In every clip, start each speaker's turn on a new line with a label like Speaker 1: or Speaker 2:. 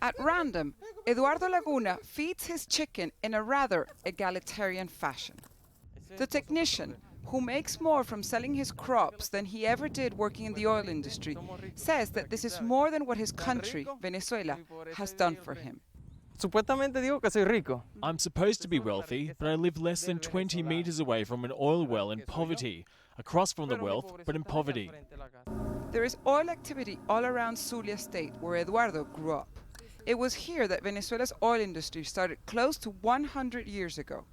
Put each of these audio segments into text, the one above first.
Speaker 1: At random, Eduardo Laguna feeds his chicken in a rather egalitarian fashion. The technician, who makes more from selling his crops than he ever did working in the oil industry, says that this is more than what his country, Venezuela, has done for him.
Speaker 2: Supuestamente digo que soy rico.
Speaker 3: I'm supposed to be wealthy, but I live less than 20 meters away from an oil well in poverty. Across from the wealth, but in poverty.
Speaker 1: There is oil activity all around Zulia State, where Eduardo grew up. It was here that Venezuela's oil industry started close to 100 years ago,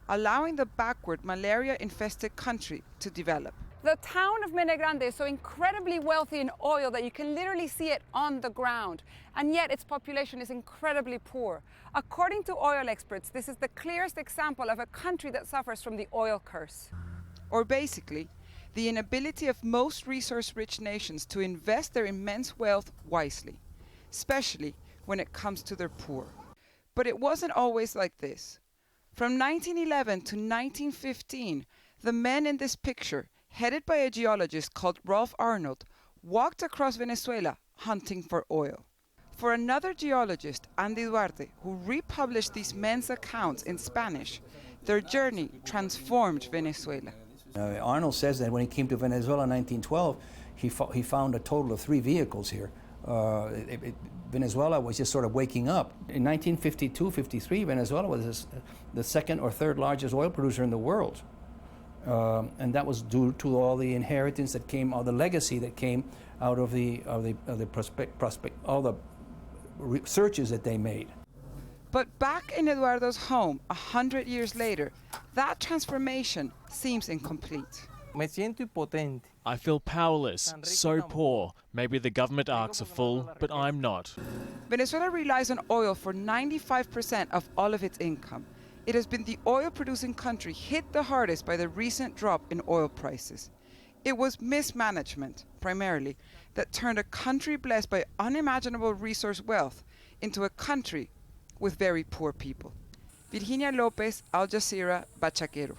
Speaker 1: allowing the backward, malaria-infested country to develop.
Speaker 4: The town of Mene Grande is so incredibly wealthy in oil that you can literally see it on the ground, and yet its population is incredibly poor. According to oil experts, this is the clearest example of a country that suffers from the oil curse.
Speaker 1: Or basically, the inability of most resource-rich nations to invest their immense wealth wisely, especially when it comes to their poor. But it wasn't always like this. From 1911 to 1915, the men in this picture, headed by a geologist called Rolf Arnold, walked across Venezuela hunting for oil. For another geologist, Andy Duarte, who republished these men's accounts in Spanish, their journey transformed Venezuela.
Speaker 5: Arnold says that when he came to Venezuela in 1912, he found a total of 3 vehicles here. Venezuela was just sort of waking up. In 1952-53, Venezuela was the second or third largest oil producer in the world. And that was due to all the inheritance that came, all the legacy that came out of all the researches that they made.
Speaker 1: But back in Eduardo's home, 100 years later, that transformation seems incomplete.
Speaker 2: Me siento impotente.
Speaker 3: I feel powerless, so poor. Maybe the government arcs are full, but I'm not.
Speaker 1: Venezuela relies on oil for 95% of all of its income. It has been the oil-producing country hit the hardest by the recent drop in oil prices. It was mismanagement, primarily, that turned a country blessed by unimaginable resource wealth into a country with very poor people. Virginia Lopez, Al Jazeera, Bacha-quero.